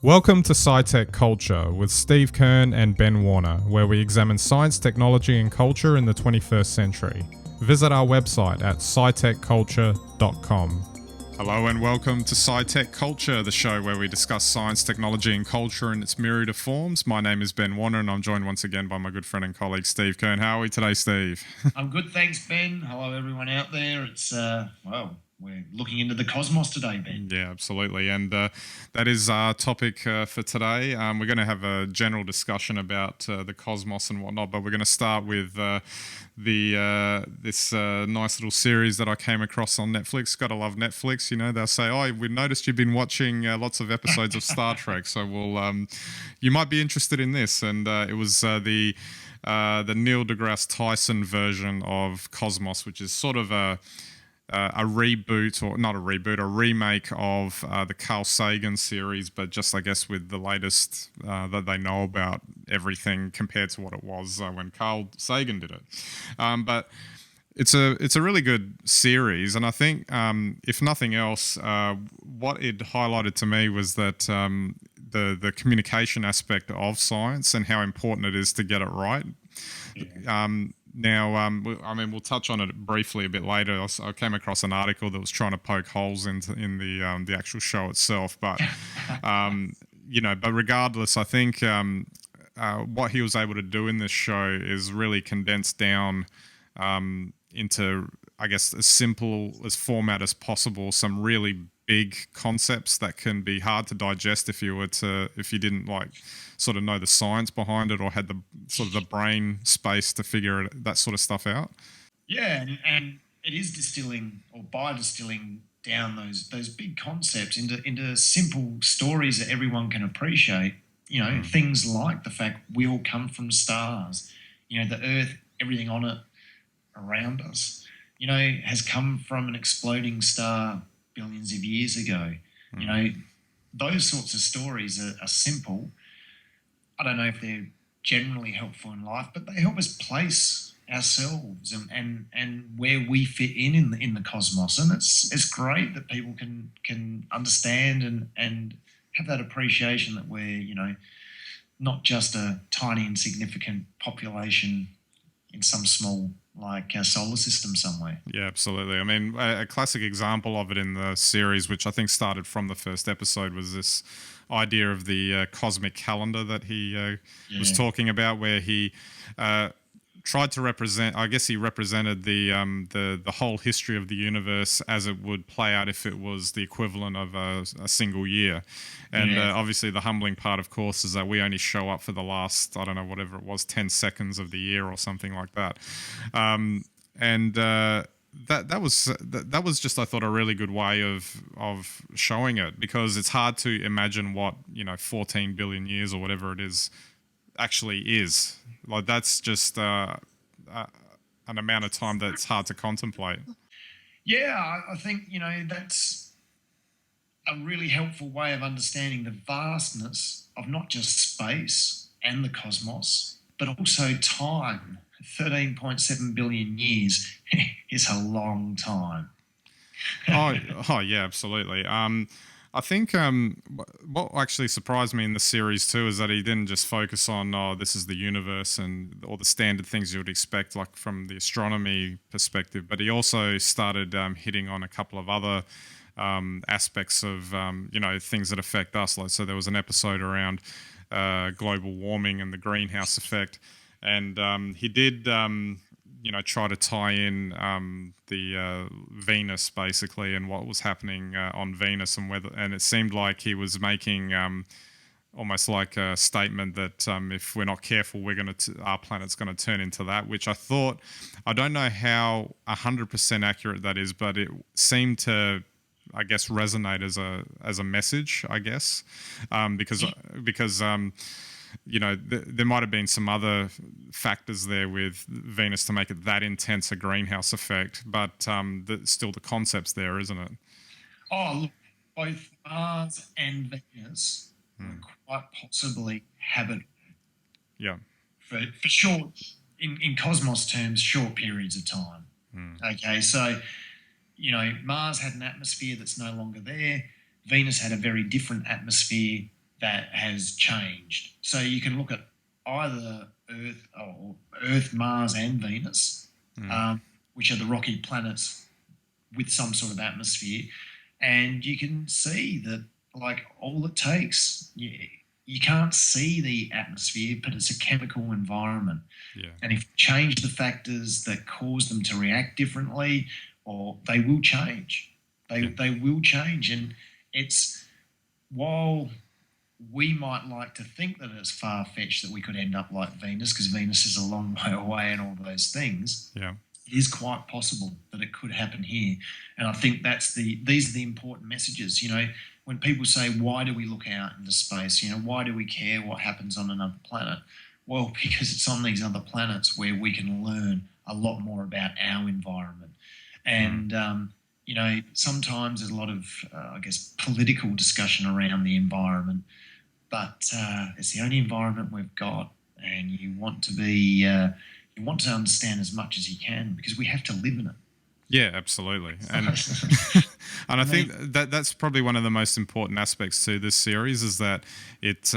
Welcome to SciTech Culture with Steve Kern and Ben Warner, where we examine science, technology, and culture in the 21st century. Visit our website at scitechculture.com. Hello and welcome to SciTech Culture, the show where we discuss science, technology, and culture in its myriad of forms. My name is Ben Warner, and I'm joined once again by my good friend and colleague Steve Kern. How are we today, Steve? I'm good, thanks, Ben. Hello, everyone out there. It's we're looking into the cosmos today, Ben. Yeah, absolutely. And that is our topic for today. We're going to have a general discussion about the cosmos and whatnot, but we're going to start with this nice little series that I came across on Netflix. Gotta love Netflix. You know, they'll say, "Oh, we noticed you've been watching lots of episodes of Star Trek, so you might be interested in this." And it was the Neil deGrasse Tyson version of Cosmos, which is sort of a reboot, or not a reboot, a remake of the Carl Sagan series, but just, I guess, with the latest that they know about everything compared to what it was when Carl Sagan did it. But it's a really good series, and I think, if nothing else, what it highlighted to me was that the communication aspect of science and how important it is to get it right. Yeah. Now, I mean, we'll touch on it briefly a bit later. I came across an article that was trying to poke holes in the actual show itself, but but regardless, I think what he was able to do in this show is really condense down into, I guess, as simple as format as possible, some really big concepts that can be hard to digest if you didn't sort of know the science behind it or had the sort of the brain space to figure that sort of stuff out. Yeah, and it is distilling down those big concepts into simple stories that everyone can appreciate. You know, things like the fact we all come from stars. You know, the Earth, everything on it around us, you know, has come from an exploding star billions of years ago. You know, those sorts of stories are simple. I don't know if they're generally helpful in life, but they help us place ourselves and where we fit in the cosmos. And it's great that people can understand and have that appreciation that we're, you know, not just a tiny insignificant population in some small solar system somewhere. Yeah, absolutely. I mean, a classic example of it in the series, which I think started from the first episode, was this idea of the cosmic calendar that he was talking about, where he tried to represent, I guess he represented the whole history of the universe as it would play out if it was the equivalent of a single year. And obviously the humbling part, of course, is that we only show up for the last, I don't know, whatever it was, 10 seconds of the year or something like that. That was just, I thought, a really good way of showing it, because it's hard to imagine what, 14 billion years or whatever it is actually is. Like, that's just an amount of time that's hard to contemplate. Yeah, I think, that's a really helpful way of understanding the vastness of not just space and the cosmos, but also time. 13.7 billion years is a long time. oh yeah, absolutely. I think what actually surprised me in the series too is that he didn't just focus on, this is the universe and all the standard things you would expect, like from the astronomy perspective, but he also started hitting on a couple of other aspects of things that affect us. Like, so there was an episode around global warming and the greenhouse effect, and he did try to tie in the Venus, basically, and what was happening on Venus, and whether, and it seemed like he was making almost like a statement that if we're not careful, our planet's going to turn into that. Which I thought, I don't know how 100% accurate that is, but it seemed to, I guess, resonate as a message, I guess, because there might have been some other factors there with Venus to make it that intense a greenhouse effect, but still the concept's there, isn't it? Oh, look, both Mars and Venus are quite possibly habitable. Yeah. For short, in cosmos terms, short periods of time. Okay, so, Mars had an atmosphere that's no longer there. Venus had a very different atmosphere that has changed. So you can look at either Earth, Mars, and Venus, which are the rocky planets with some sort of atmosphere, and you can see that like all it takes. You can't see the atmosphere, but it's a chemical environment. Yeah. And if you change the factors that cause them to react differently, or they will change. They will change. And it's, while we might like to think that it's far-fetched that we could end up like Venus, because Venus is a long way away and all those things, yeah, it is quite possible that it could happen here. And I think these are the important messages. When people say, why do we look out into space? Why do we care what happens on another planet? Well, because it's on these other planets where we can learn a lot more about our environment. And, sometimes there's a lot of, political discussion around the environment, but it's the only environment we've got. And you want to understand as much as you can, because we have to live in it. Yeah, absolutely. And and I think that's probably one of the most important aspects to this series, is that it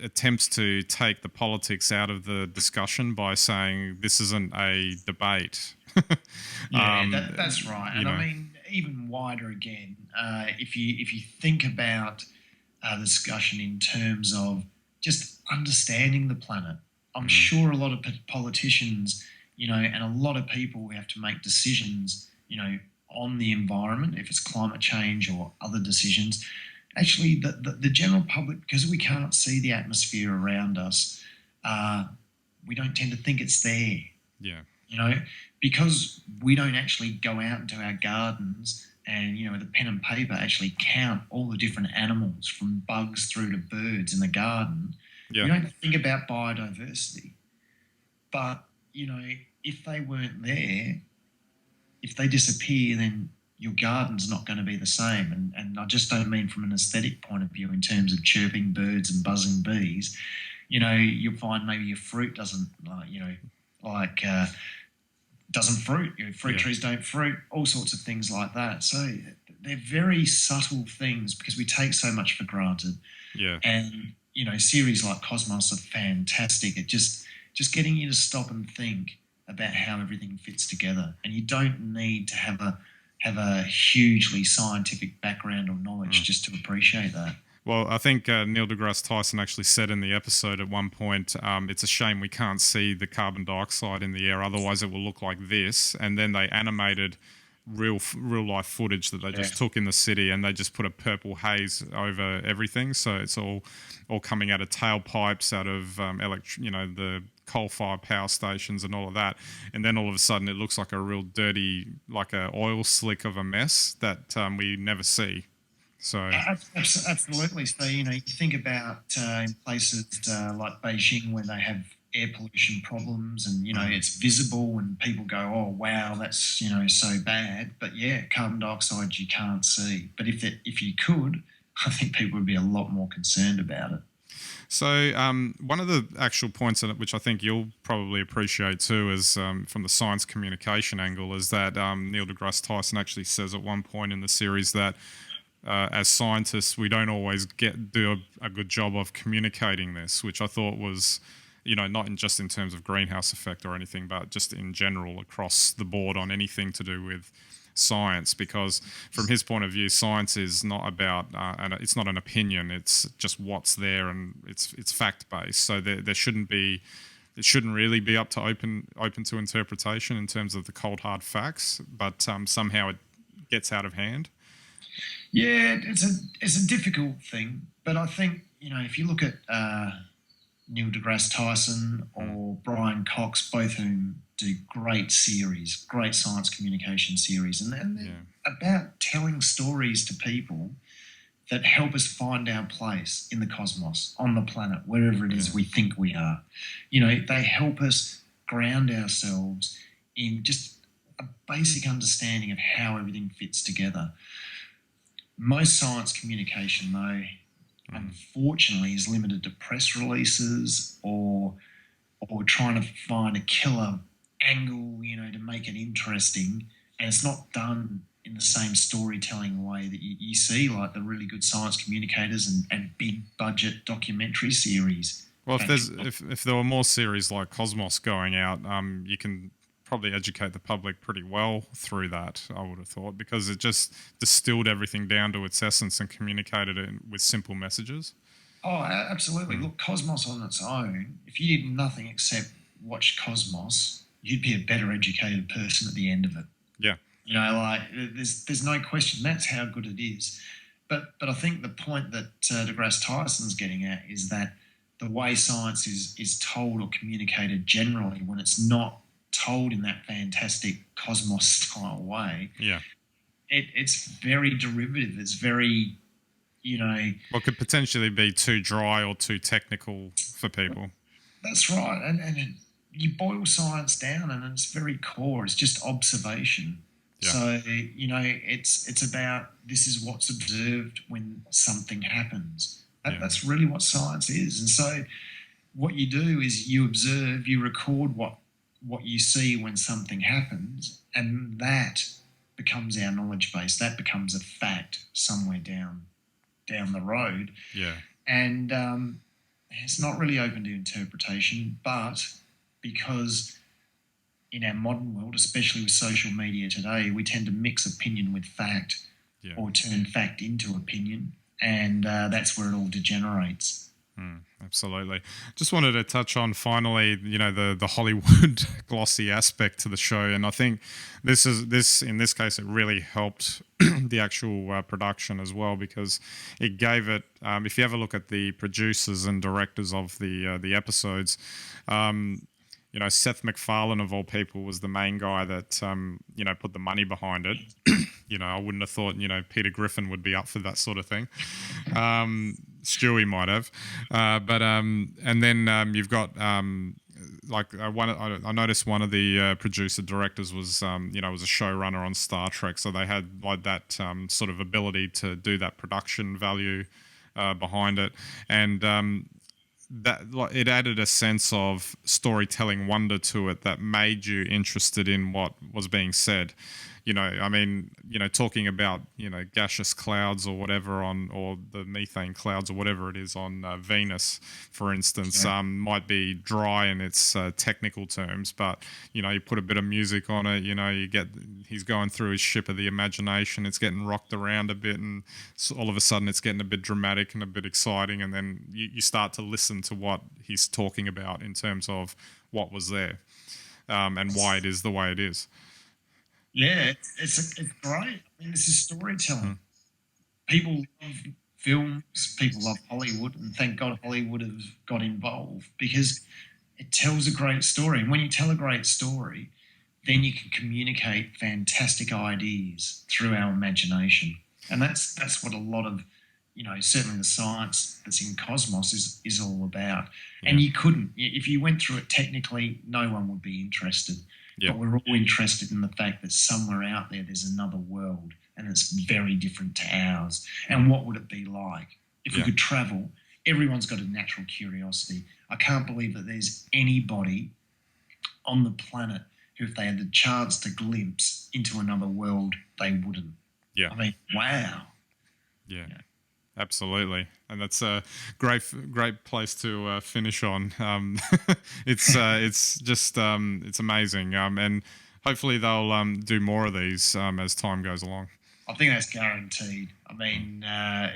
attempts to take the politics out of the discussion by saying this isn't a debate. That's right. And I mean, even wider again, if you think about the discussion in terms of just understanding the planet, I'm sure a lot of politicians, and a lot of people who have to make decisions, on the environment, if it's climate change or other decisions, actually the general public, because we can't see the atmosphere around us, we don't tend to think it's there. Yeah. Because we don't actually go out into our gardens and, with a pen and paper actually count all the different animals from bugs through to birds in the garden. Yeah. We don't think about biodiversity. But, if they weren't there, if they disappear, then your garden's not going to be the same. And I just don't mean from an aesthetic point of view in terms of chirping birds and buzzing bees. You'll find maybe your fruit doesn't, doesn't fruit. Fruit trees don't fruit, all sorts of things like that. So they're very subtle things because we take so much for granted. Yeah. And, series like Cosmos are fantastic at just getting you to stop and think about how everything fits together. And you don't need to have a hugely scientific background or knowledge just to appreciate that. Well, I think Neil deGrasse Tyson actually said in the episode at one point, it's a shame we can't see the carbon dioxide in the air, otherwise it will look like this. And then they animated real life footage that they just took in the city, and they just put a purple haze over everything. So it's all coming out of tailpipes, out of the coal-fired power stations and all of that. And then all of a sudden it looks like a real dirty, like a oil slick of a mess that we never see. So absolutely. So you think about in places like Beijing where they have air pollution problems, and it's visible, and people go, "Oh wow, that's so bad." But carbon dioxide you can't see. But if you could, I think people would be a lot more concerned about it. So one of the actual points in it, which I think you'll probably appreciate too, is from the science communication angle, is that Neil deGrasse Tyson actually says at one point in the series that as scientists, we don't always do a good job of communicating this, which I thought was, not just in terms of greenhouse effect or anything, but just in general across the board on anything to do with science. Because from his point of view, science is not about, and it's not an opinion. It's just what's there, and it's fact based. So there shouldn't be. It shouldn't really be up to open to interpretation in terms of the cold hard facts, but somehow it gets out of hand. Yeah, it's a difficult thing, but I think if you look at Neil deGrasse Tyson or Brian Cox, both whom do great science communication series, and they're about telling stories to people that help us find our place in the cosmos, on the planet, wherever it is we think we are. They help us ground ourselves in just a basic understanding of how everything fits together. Most science communication, though, unfortunately, is limited to press releases or trying to find a killer angle, to make it interesting, and it's not done in the same storytelling way that you see like the really good science communicators and big budget documentary series. Well, if there were more series like Cosmos going out, you can probably educate the public pretty well through that, I would have thought, because it just distilled everything down to its essence and communicated it with simple messages. Oh, absolutely. Look, Cosmos on its own, if you did nothing except watch Cosmos, you'd be a better educated person at the end of it. Yeah. You know, like there's no question that's how good it is. But I think the point that deGrasse Tyson's getting at is that the way science is told or communicated generally, when it's not told in that fantastic Cosmos style way, it's very derivative. It's very, you know, what could potentially be too dry or too technical for people. That's right, and you boil science down, and it's very core. It's just observation. Yeah. So you know, it's about this is what's observed when something happens. That's really what science is. And so what you do is you observe, you record what you see when something happens, and that becomes our knowledge base. That becomes a fact somewhere down the road. Yeah. And it's not really open to interpretation, but because in our modern world, especially with social media today, we tend to mix opinion with fact, or turn fact into opinion. And that's where it all degenerates. Absolutely. Just wanted to touch on finally, you know, the Hollywood glossy aspect to the show, and I think this in this case it really helped the actual production as well, because it gave it. If you ever look at the producers and directors of the episodes. You know, Seth MacFarlane of all people was the main guy that, you know, put the money behind it. You know, I wouldn't have thought, you know, Peter Griffin would be up for that sort of thing. Stewie might have. And then you've got, I noticed one of the producer directors was, you know, was a showrunner on Star Trek. So they had like that sort of ability to do that production value behind it. And, that it added a sense of storytelling wonder to it that made you interested in what was being said. You know, I mean, you know, talking about, you know, gaseous clouds or whatever or the methane clouds or whatever it is on Venus, for instance, might be dry in its technical terms, but, you know, you put a bit of music on it, you know, he's going through his ship of the imagination, it's getting rocked around a bit, and so all of a sudden it's getting a bit dramatic and a bit exciting, and then you start to listen to what he's talking about in terms of what was there and why it is the way it is. Yeah, it's great. I mean, this is storytelling. People love films, people love Hollywood, and thank God Hollywood have got involved, because it tells a great story. And when you tell a great story, then you can communicate fantastic ideas through our imagination. And that's what a lot of, you know, certainly the science that's in Cosmos is all about. Yeah. And you couldn't, if you went through it technically, no one would be interested. But we're all interested in the fact that somewhere out there's another world, and it's very different to ours. And what would it be like if we could travel? Everyone's got a natural curiosity. I can't believe that there's anybody on the planet who, if they had the chance to glimpse into another world, they wouldn't. Yeah. I mean, wow. Yeah. Absolutely, and that's a great place to finish on. It's just it's amazing, and hopefully they'll do more of these as time goes along. I think that's guaranteed. I mean,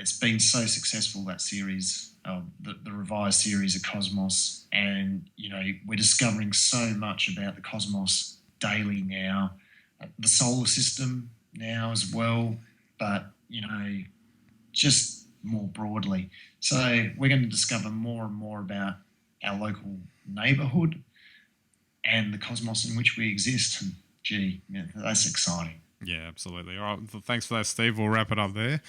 it's been so successful, that series, the revised series of Cosmos, and you know, we're discovering so much about the cosmos daily now, the solar system now as well, but you know, just more broadly. So we're going to discover more and more about our local neighbourhood and the cosmos in which we exist. And gee, that's exciting. Yeah, absolutely. All right, well, thanks for that, Steve. We'll wrap it up there.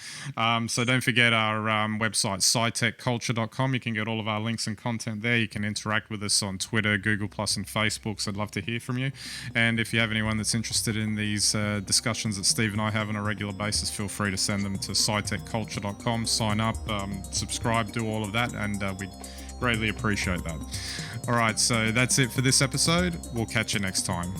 So don't forget our website, SciTechCulture.com. You can get all of our links and content there. You can interact with us on Twitter, Google+, and Facebook. So I'd love to hear from you. And if you have anyone that's interested in these discussions that Steve and I have on a regular basis, feel free to send them to SciTechCulture.com. Sign up, subscribe, do all of that, and we'd greatly appreciate that. All right, so that's it for this episode. We'll catch you next time.